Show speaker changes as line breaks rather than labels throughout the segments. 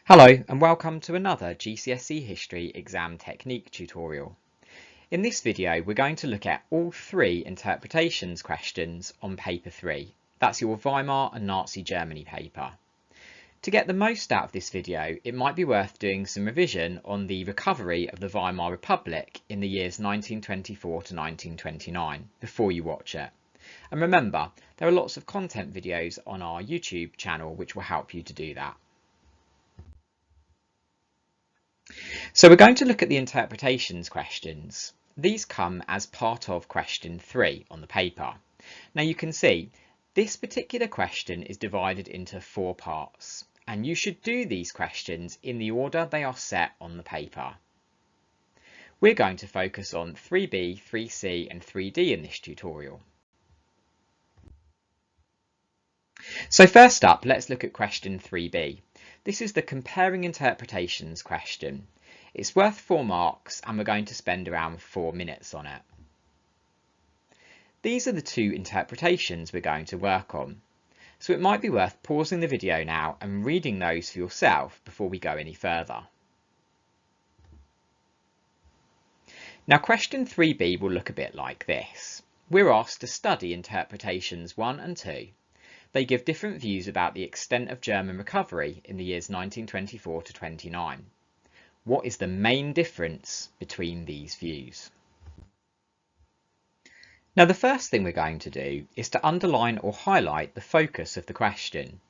Hello and welcome to another GCSE History exam technique tutorial. In this video we're going to look at all three interpretations questions on paper 3. That's your Weimar and Nazi Germany paper. To get the most out of this video it might be worth doing some revision on the recovery of the Weimar Republic in the years 1924 to 1929 before you watch it. And remember, there are lots of content videos on our YouTube channel which will help you to do that. So we're going to look at the interpretations questions. These come as part of question 3 on the paper. Now you can see this particular question is divided into 4 parts, and you should do these questions in the order they are set on the paper. We're going to focus on 3B, 3C and 3D in this tutorial. So first up, let's look at question 3B. This is the comparing interpretations question. It's worth 4 marks and we're going to spend around 4 minutes on it. These are the two interpretations we're going to work on, so it might be worth pausing the video now and reading those for yourself before we go any further. Now question 3B will look a bit like this. We're asked to study interpretations 1 and 2. They give different views about the extent of German recovery in the years 1924 to 29. What is the main difference between these views? Now the first thing we're going to do is to underline or highlight the focus of the question.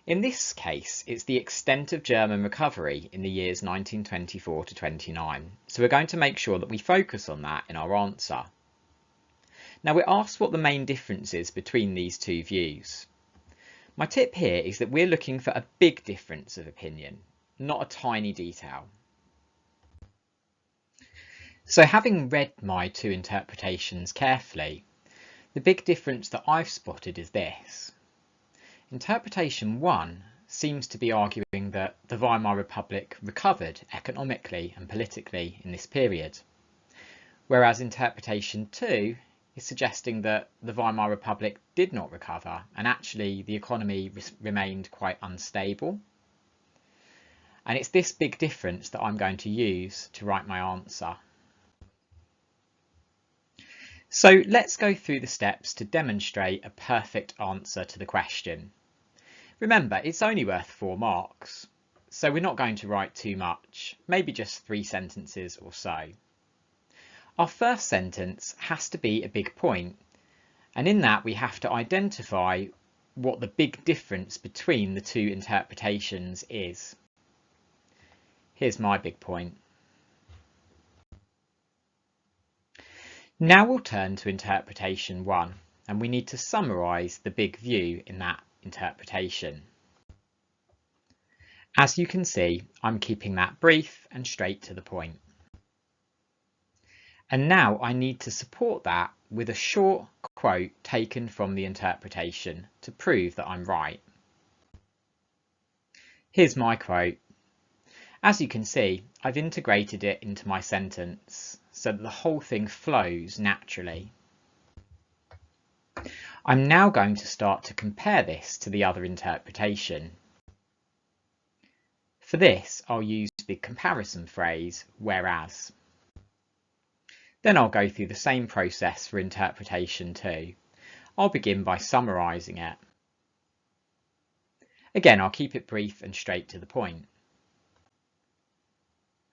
In this case, it's the extent of German recovery in the years 1924 to 29. So we're going to make sure that we focus on that in our answer. Now we're asked what the main difference is between these two views. My tip here is that we're looking for a big difference of opinion, not a tiny detail. So having read my two interpretations carefully, the big difference that I've spotted is this. Interpretation 1 seems to be arguing that the Weimar Republic recovered economically and politically in this period, whereas interpretation 2 is suggesting that the Weimar Republic did not recover and actually the economy remained quite unstable. And it's this big difference that I'm going to use to write my answer. So let's go through the steps to demonstrate a perfect answer to the question. Remember, it's only worth 4 marks, so we're not going to write too much, maybe just 3 sentences or so. Our first sentence has to be a big point, and in that we have to identify what the big difference between the two interpretations is. Here's my big point. Now we'll turn to interpretation 1, and we need to summarise the big view in that interpretation. As you can see, I'm keeping that brief and straight to the point. And now I need to support that with a short quote taken from the interpretation to prove that I'm right. Here's my quote. As you can see, I've integrated it into my sentence so that the whole thing flows naturally. I'm now going to start to compare this to the other interpretation. For this, I'll use the comparison phrase, whereas. Then I'll go through the same process for interpretation 2. I'll begin by summarising it. Again, I'll keep it brief and straight to the point.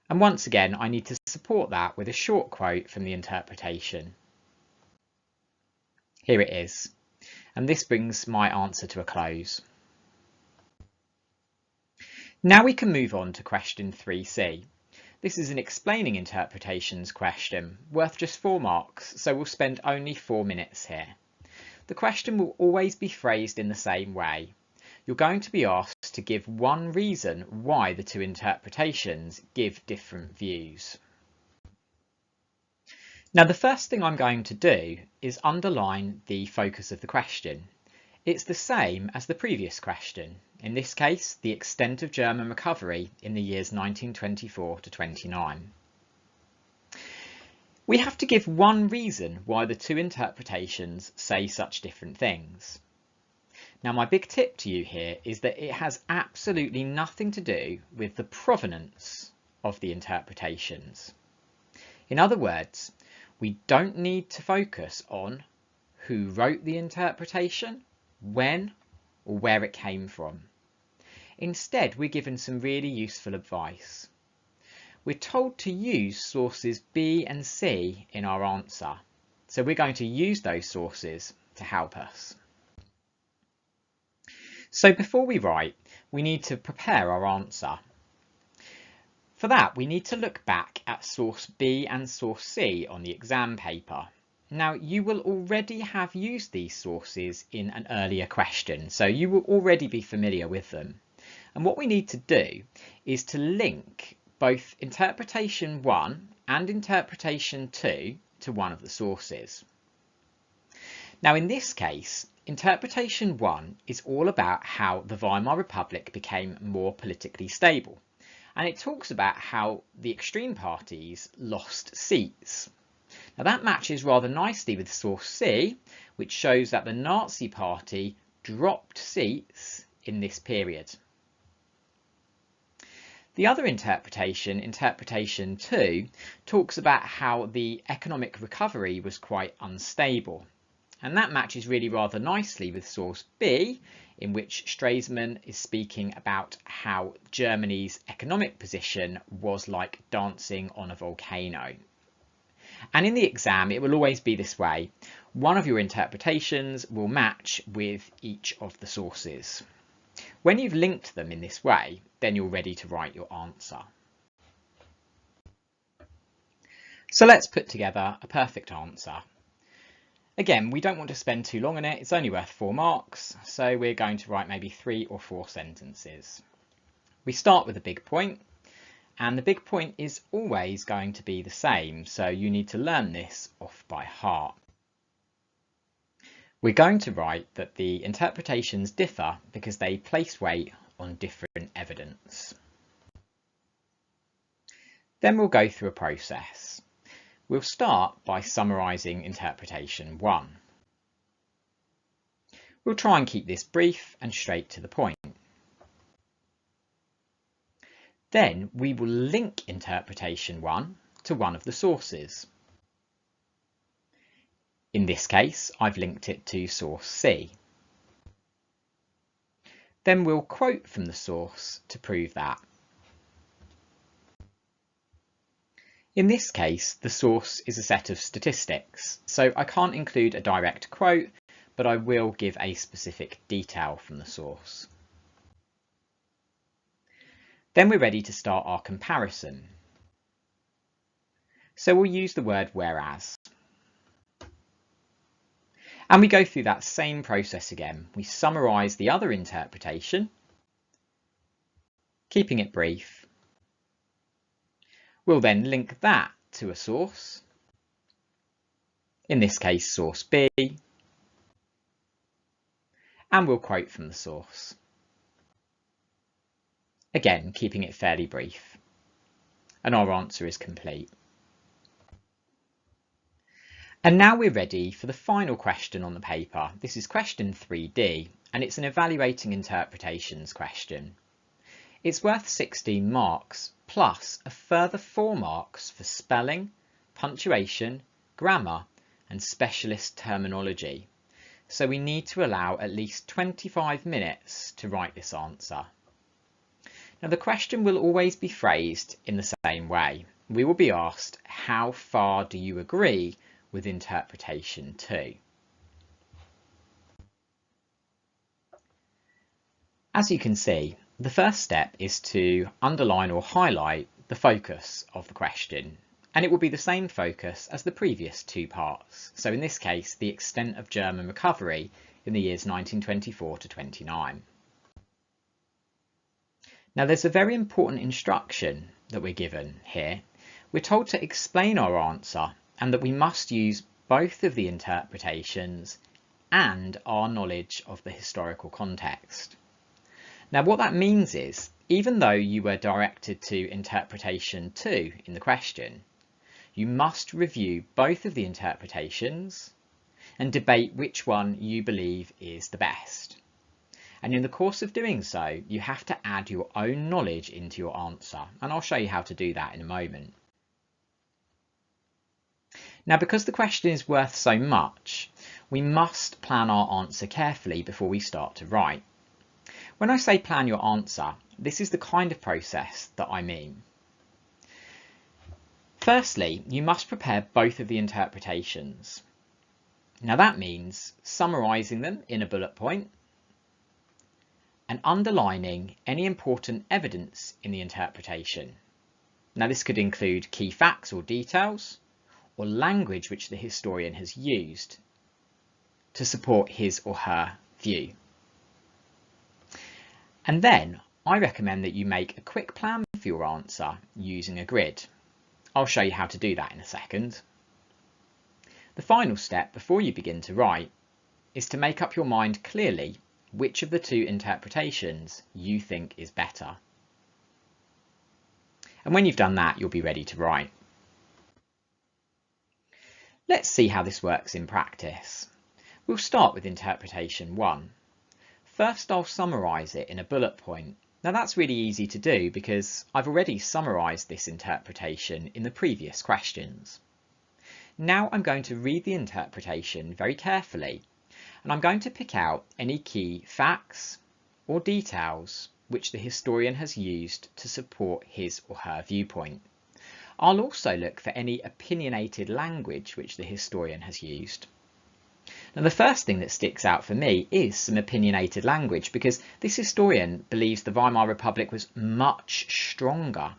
And once again, I need to support that with a short quote from the interpretation. Here it is, and this brings my answer to a close. Now we can move on to question 3C. This is an explaining interpretations question, worth just 4 marks, so we'll spend only 4 minutes here. The question will always be phrased in the same way. You're going to be asked to give one reason why the two interpretations give different views. Now the first thing I'm going to do is underline the focus of the question. It's the same as the previous question. In this case, the extent of German recovery in the years 1924 to 29. We have to give one reason why the two interpretations say such different things. Now, my big tip to you here is that it has absolutely nothing to do with the provenance of the interpretations. In other words, we don't need to focus on who wrote the interpretation, when, or where it came from. Instead, we're given some really useful advice. We're told to use sources B and C in our answer, so we're going to use those sources to help us. So before we write, we need to prepare our answer. For that, we need to look back at source B and source C on the exam paper. Now, you will already have used these sources in an earlier question, so you will already be familiar with them. And what we need to do is to link both interpretation 1 and interpretation 2 to one of the sources. Now, in this case, interpretation 1 is all about how the Weimar Republic became more politically stable, and it talks about how the extreme parties lost seats. Now, that matches rather nicely with source C, which shows that the Nazi Party dropped seats in this period. The other interpretation, interpretation 2, talks about how the economic recovery was quite unstable. And that matches really rather nicely with source B, in which Stresemann is speaking about how Germany's economic position was like dancing on a volcano. And in the exam, it will always be this way. One of your interpretations will match with each of the sources. When you've linked them in this way, then you're ready to write your answer. So let's put together a perfect answer. Again, we don't want to spend too long on it. It's only worth 4 marks, so we're going to write maybe 3 or 4 sentences. We start with a big point, and the big point is always going to be the same, so you need to learn this off by heart. We're going to write that the interpretations differ because they place weight on different evidence. Then we'll go through a process. We'll start by summarising interpretation 1. We'll try and keep this brief and straight to the point. Then we will link interpretation 1 to one of the sources. In this case, I've linked it to source C. Then we'll quote from the source to prove that. In this case, the source is a set of statistics, so I can't include a direct quote, but I will give a specific detail from the source. Then we're ready to start our comparison. So we'll use the word whereas. And we go through that same process again. We summarise the other interpretation, keeping it brief. We'll then link that to a source, in this case source B, and we'll quote from the source. Again, keeping it fairly brief, and our answer is complete. And now we're ready for the final question on the paper. This is question 3D, and it's an evaluating interpretations question. It's worth 16 marks, plus a further 4 marks for spelling, punctuation, grammar, and specialist terminology. So we need to allow at least 25 minutes to write this answer. Now, the question will always be phrased in the same way. We will be asked, how far do you agree with interpretation 2? As you can see, the first step is to underline or highlight the focus of the question, and it will be the same focus as the previous 2 parts. So in this case, the extent of German recovery in the years 1924 to 29. Now, there's a very important instruction that we're given here. We're told to explain our answer and that we must use both of the interpretations and our knowledge of the historical context. Now, what that means is, even though you were directed to interpretation 2 in the question, you must review both of the interpretations and debate which one you believe is the best. And in the course of doing so, you have to add your own knowledge into your answer, and I'll show you how to do that in a moment. Now, because the question is worth so much, we must plan our answer carefully before we start to write. When I say plan your answer, this is the kind of process that I mean. Firstly, you must prepare both of the interpretations. Now that means summarising them in a bullet point and underlining any important evidence in the interpretation. Now this could include key facts or details, or language which the historian has used to support his or her view. And then I recommend that you make a quick plan for your answer using a grid. I'll show you how to do that in a second. The final step before you begin to write is to make up your mind clearly which of the two interpretations you think is better. And when you've done that, you'll be ready to write. Let's see how this works in practice. We'll start with interpretation 1. First, I'll summarise it in a bullet point. Now that's really easy to do because I've already summarised this interpretation in the previous questions. Now I'm going to read the interpretation very carefully, and I'm going to pick out any key facts or details which the historian has used to support his or her viewpoint. I'll also look for any opinionated language which the historian has used. Now the first thing that sticks out for me is some opinionated language, because this historian believes the Weimar Republic was much stronger.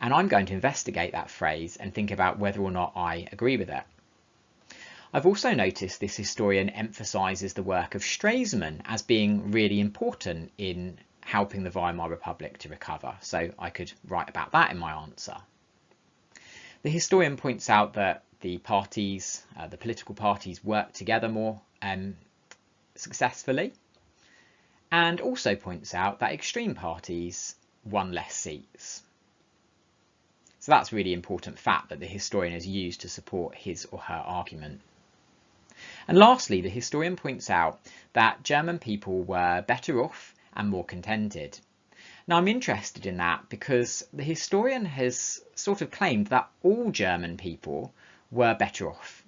And I'm going to investigate that phrase and think about whether or not I agree with it. I've also noticed this historian emphasises the work of Stresemann as being really important in helping the Weimar Republic to recover, so I could write about that in my answer. The historian points out that the parties, the political parties, worked together more successfully, and also points out that extreme parties won less seats. So that's a really important fact that the historian has used to support his or her argument. And lastly, the historian points out that German people were better off and more contented. Now I'm interested in that because the historian has sort of claimed that all German people were better off.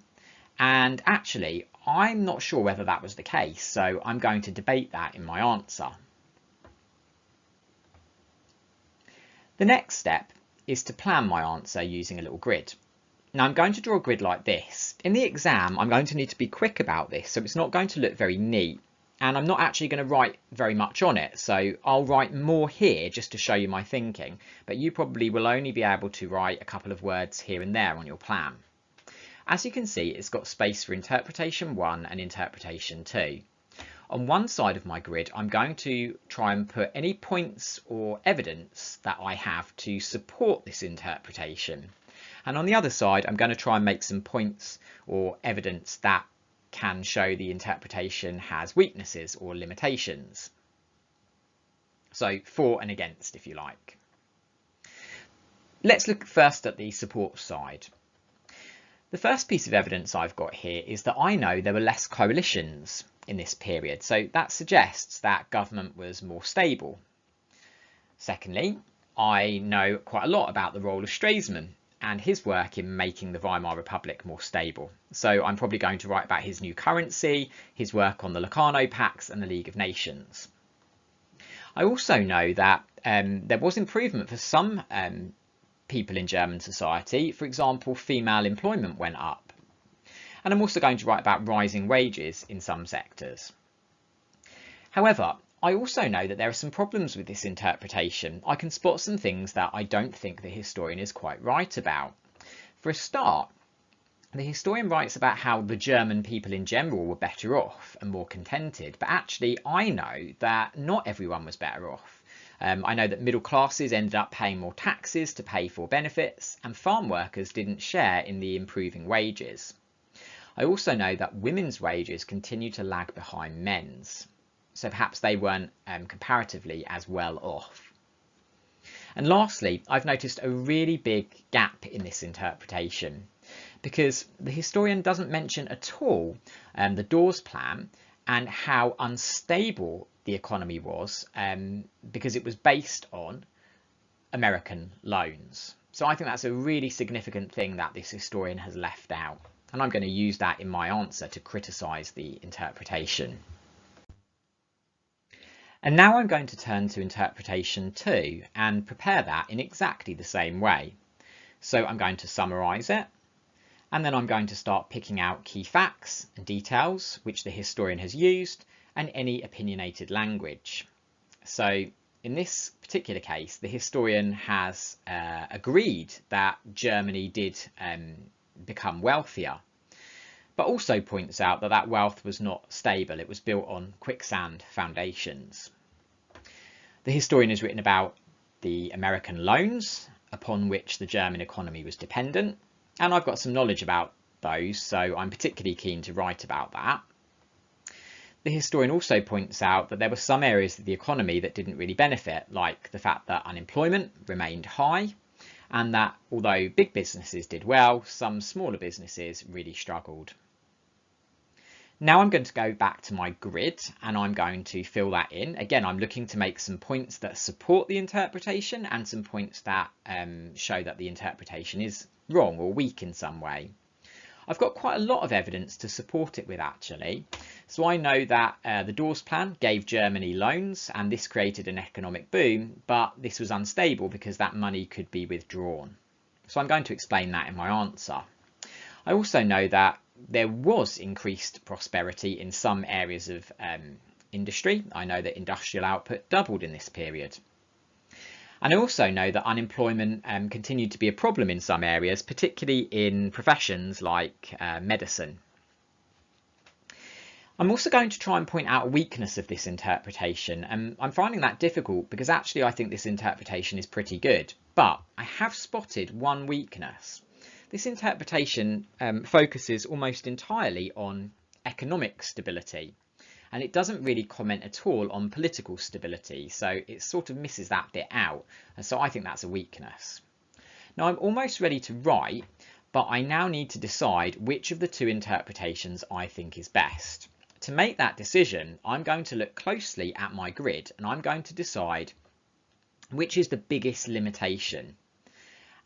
And actually, I'm not sure whether that was the case, so I'm going to debate that in my answer. The next step is to plan my answer using a little grid. Now I'm going to draw a grid like this. In the exam, I'm going to need to be quick about this, so it's not going to look very neat. And I'm not actually going to write very much on it, so I'll write more here just to show you my thinking, but you probably will only be able to write a couple of words here and there on your plan. As you can see, it's got space for interpretation 1 and interpretation 2. On one side of my grid, I'm going to try and put any points or evidence that I have to support this interpretation. And on the other side, I'm going to try and make some points or evidence that can show the interpretation has weaknesses or limitations. So for and against, if you like. Let's look first at the support side. The first piece of evidence I've got here is that I know there were less coalitions in this period, so that suggests that government was more stable. Secondly, I know quite a lot about the role of Stresemann and his work in making the Weimar Republic more stable. So I'm probably going to write about his new currency, his work on the Locarno Pacts and the League of Nations. I also know that there was improvement for some people in German society. For example, female employment went up. And I'm also going to write about rising wages in some sectors. However, I also know that there are some problems with this interpretation. I can spot some things that I don't think the historian is quite right about. For a start, the historian writes about how the German people in general were better off and more contented, but actually I know that not everyone was better off. I know that middle classes ended up paying more taxes to pay for benefits, and farm workers didn't share in the improving wages. I also know that women's wages continue to lag behind men's, so perhaps they weren't comparatively as well off. And lastly, I've noticed a really big gap in this interpretation, because the historian doesn't mention at all the Dawes Plan and how unstable the economy was because it was based on American loans. So I think that's a really significant thing that this historian has left out. And I'm going to use that in my answer to criticise the interpretation. And now I'm going to turn to interpretation 2 and prepare that in exactly the same way. So I'm going to summarise it, and then I'm going to start picking out key facts and details which the historian has used and any opinionated language. So in this particular case, the historian has agreed that Germany did become wealthier, but also points out that that wealth was not stable. It was built on quicksand foundations. The historian has written about the American loans upon which the German economy was dependent, and I've got some knowledge about those, so I'm particularly keen to write about that. The historian also points out that there were some areas of the economy that didn't really benefit, like the fact that unemployment remained high, and that although big businesses did well, some smaller businesses really struggled. Now I'm going to go back to my grid and I'm going to fill that in. Again, I'm looking to make some points that support the interpretation and some points that show that the interpretation is wrong or weak in some way. I've got quite a lot of evidence to support it with, actually. So I know that the Dawes Plan gave Germany loans and this created an economic boom, but this was unstable because that money could be withdrawn. So I'm going to explain that in my answer. I also know that there was increased prosperity in some areas of industry. I know that industrial output doubled in this period. And I also know that unemployment continued to be a problem in some areas, particularly in professions like medicine. I'm also going to try and point out a weakness of this interpretation, and I'm finding that difficult because actually I think this interpretation is pretty good, but I have spotted one weakness. This interpretation focuses almost entirely on economic stability, and it doesn't really comment at all on political stability, so it sort of misses that bit out, and so I think that's a weakness. Now I'm almost ready to write, but I now need to decide which of the two interpretations I think is best. To make that decision, I'm going to look closely at my grid and I'm going to decide which is the biggest limitation.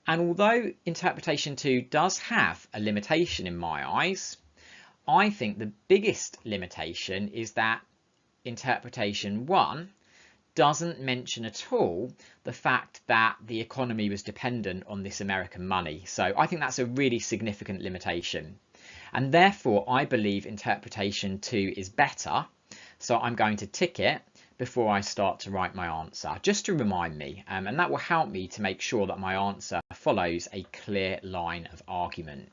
And although interpretation 2 does have a limitation in my eyes, I think the biggest limitation is that interpretation 1 doesn't mention at all the fact that the economy was dependent on this American money. So I think that's a really significant limitation. And therefore, I believe interpretation 2 is better. So I'm going to tick it before I start to write my answer, just to remind me, and that will help me to make sure that my answer follows a clear line of argument.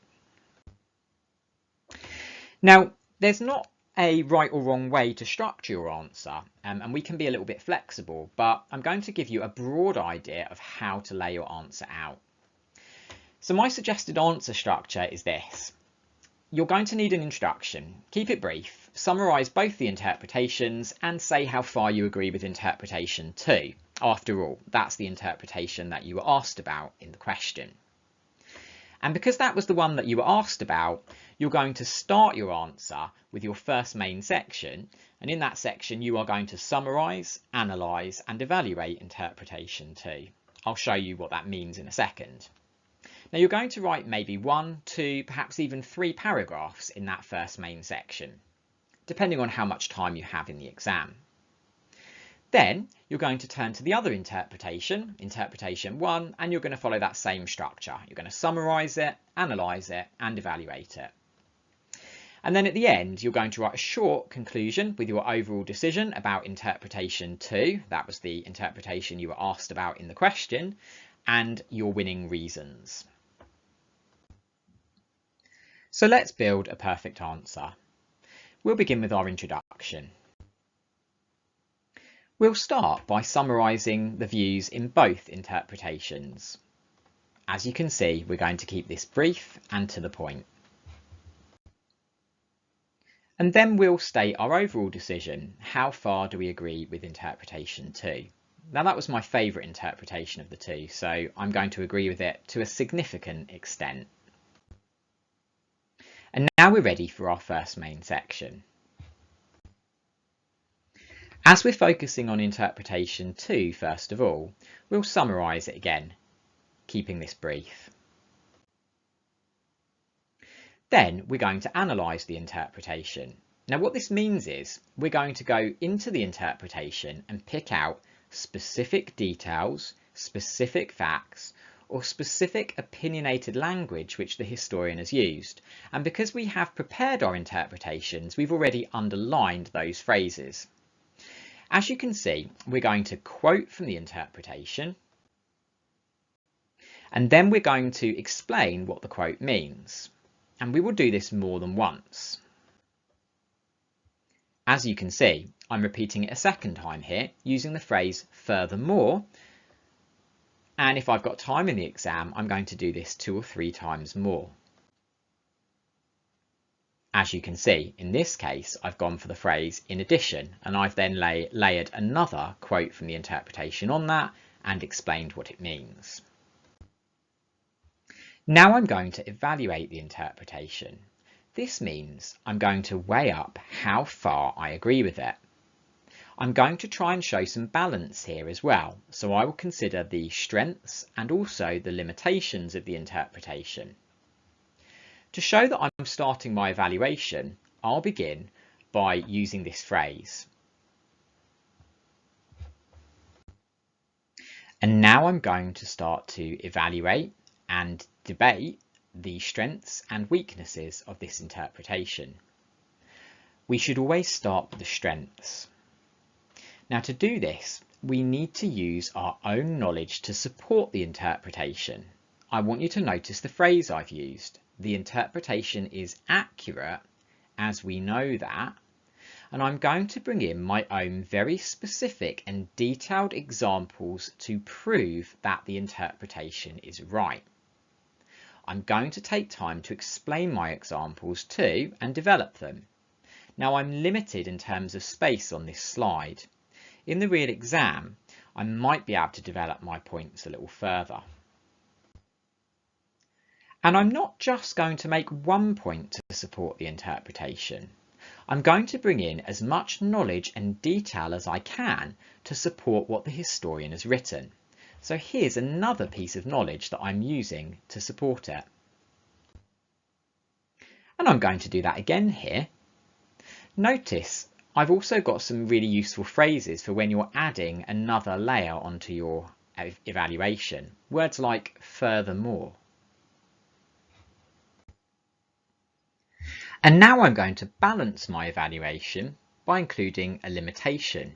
Now, there's not a right or wrong way to structure your answer, and we can be a little bit flexible, but I'm going to give you a broad idea of how to lay your answer out. So my suggested answer structure is this. You're going to need an introduction. Keep it brief, summarise both the interpretations and say how far you agree with interpretation 2. After all, that's the interpretation that you were asked about in the question. And because that was the one that you were asked about, you're going to start your answer with your first main section, and in that section you are going to summarise, analyse and evaluate interpretation 2. I'll show you what that means in a second. Now you're going to write maybe 1, 2, perhaps even 3 paragraphs in that first main section, depending on how much time you have in the exam. Then you're going to turn to the other interpretation, interpretation 1, and you're going to follow that same structure. You're going to summarise it, analyse it and evaluate it. And then at the end, you're going to write a short conclusion with your overall decision about interpretation 2. That was the interpretation you were asked about in the question, and your winning reasons. So let's build a perfect answer. We'll begin with our introduction. We'll start by summarising the views in both interpretations. As you can see, we're going to keep this brief and to the point. And then we'll state our overall decision. How far do we agree with interpretation 2? Now that was my favourite interpretation of the two, so I'm going to agree with it to a significant extent. And now we're ready for our first main section. As we're focusing on interpretation 2 first of all, we'll summarise it again, keeping this brief. Then we're going to analyse the interpretation. Now what this means is we're going to go into the interpretation and pick out specific details, specific facts, or specific opinionated language which the historian has used. And because we have prepared our interpretations, we've already underlined those phrases. As you can see, we're going to quote from the interpretation, and then we're going to explain what the quote means. And we will do this more than once. As you can see, I'm repeating it a second time here, using the phrase furthermore. And if I've got time in the exam, I'm going to do this 2 or 3 times more. As you can see, in this case, I've gone for the phrase in addition, and I've then layered another quote from the interpretation on that and explained what it means. Now I'm going to evaluate the interpretation. This means I'm going to weigh up how far I agree with it. I'm going to try and show some balance here as well, so I will consider the strengths and also the limitations of the interpretation. To show that I'm starting my evaluation, I'll begin by using this phrase. And now I'm going to start to evaluate and debate the strengths and weaknesses of this interpretation. We should always start with the strengths. Now to do this, we need to use our own knowledge to support the interpretation. I want you to notice the phrase I've used. The interpretation is accurate, as we know that, and I'm going to bring in my own very specific and detailed examples to prove that the interpretation is right. I'm going to take time to explain my examples too and develop them. Now I'm limited in terms of space on this slide. In the real exam, I might be able to develop my points a little further. And I'm not just going to make one point to support the interpretation. I'm going to bring in as much knowledge and detail as I can to support what the historian has written. So here's another piece of knowledge that I'm using to support it. And I'm going to do that again here. Notice I've also got some really useful phrases for when you're adding another layer onto your evaluation. Words like furthermore. And now I'm going to balance my evaluation by including a limitation.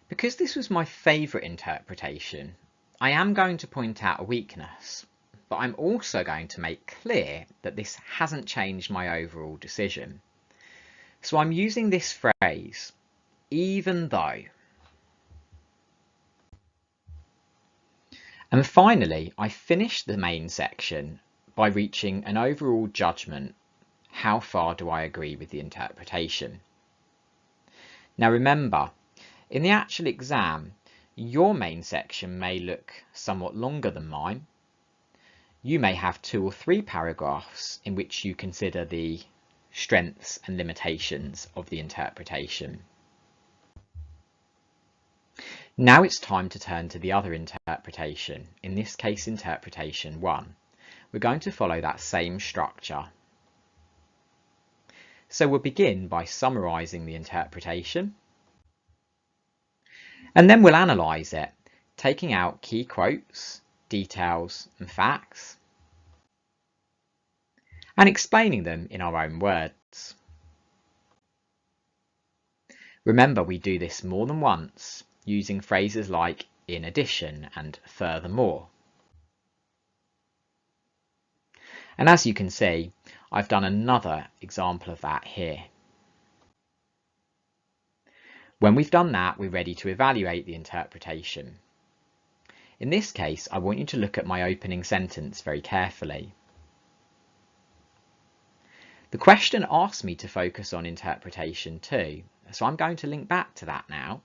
Because this was my favourite interpretation, I am going to point out a weakness, but I'm also going to make clear that this hasn't changed my overall decision. So I'm using this phrase, even though. And finally, I finished the main section by reaching an overall judgment. How far do I agree with the interpretation? Now remember, in the actual exam, your main section may look somewhat longer than mine. You may have 2 or 3 paragraphs in which you consider the strengths and limitations of the interpretation. Now it's time to turn to the other interpretation, in this case interpretation 1. We're going to follow that same structure. So we'll begin by summarising the interpretation, and then we'll analyse it, taking out key quotes, details and facts, and explaining them in our own words. Remember, we do this more than once, using phrases like in addition and furthermore. And as you can see, I've done another example of that here. When we've done that, we're ready to evaluate the interpretation. In this case, I want you to look at my opening sentence very carefully. The question asked me to focus on interpretation 2, so I'm going to link back to that now.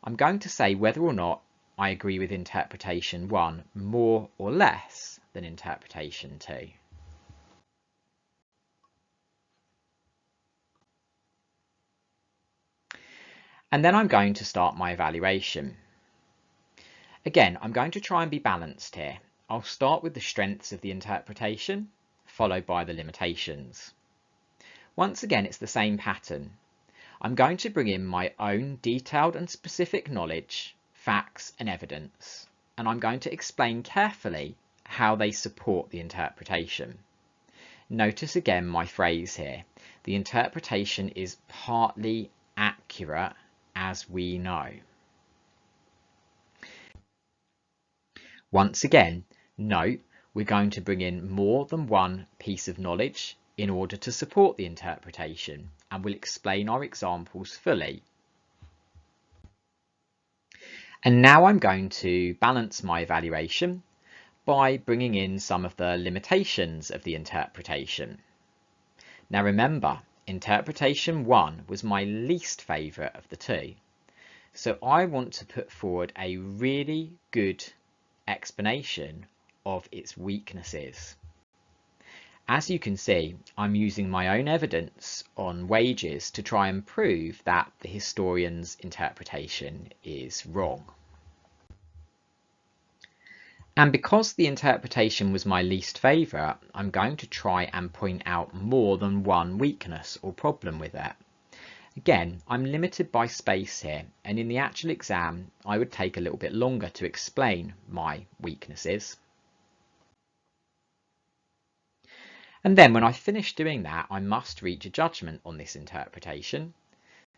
I'm going to say whether or not I agree with interpretation 1 more or less than interpretation 2. And then I'm going to start my evaluation. Again, I'm going to try and be balanced here. I'll start with the strengths of the interpretation, followed by the limitations. Once again, it's the same pattern. I'm going to bring in my own detailed and specific knowledge, facts and evidence, and I'm going to explain carefully how they support the interpretation. Notice again my phrase here. The interpretation is partly accurate, as we know. Once again, note we're going to bring in more than one piece of knowledge in order to support the interpretation, and we'll explain our examples fully. And now I'm going to balance my evaluation by bringing in some of the limitations of the interpretation. Now remember, interpretation 1 was my least favourite of the two, so I want to put forward a really good explanation of its weaknesses. As you can see, I'm using my own evidence on wages to try and prove that the historian's interpretation is wrong. And because the interpretation was my least favourite, I'm going to try and point out more than one weakness or problem with it. Again, I'm limited by space here, and in the actual exam, I would take a little bit longer to explain my weaknesses. And then when I finish doing that, I must reach a judgment on this interpretation,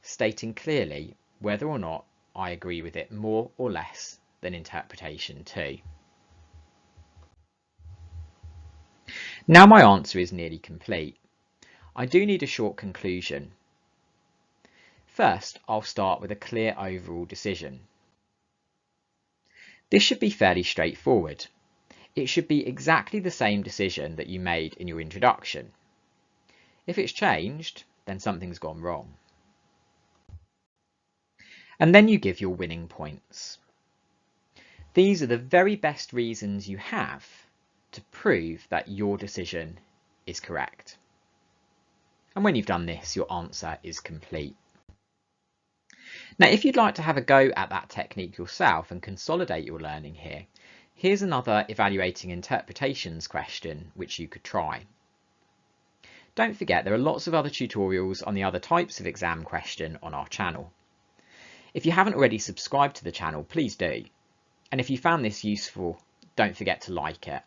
stating clearly whether or not I agree with it more or less than interpretation 2. Now my answer is nearly complete. I do need a short conclusion. First, I'll start with a clear overall decision. This should be fairly straightforward. It should be exactly the same decision that you made in your introduction. If it's changed, then something's gone wrong. And then you give your winning points. These are the very best reasons you have to prove that your decision is correct. And when you've done this, your answer is complete. Now, if you'd like to have a go at that technique yourself and consolidate your learning here, here's another evaluating interpretations question which you could try. Don't forget, there are lots of other tutorials on the other types of exam question on our channel. If you haven't already subscribed to the channel, please do. And if you found this useful, don't forget to like it.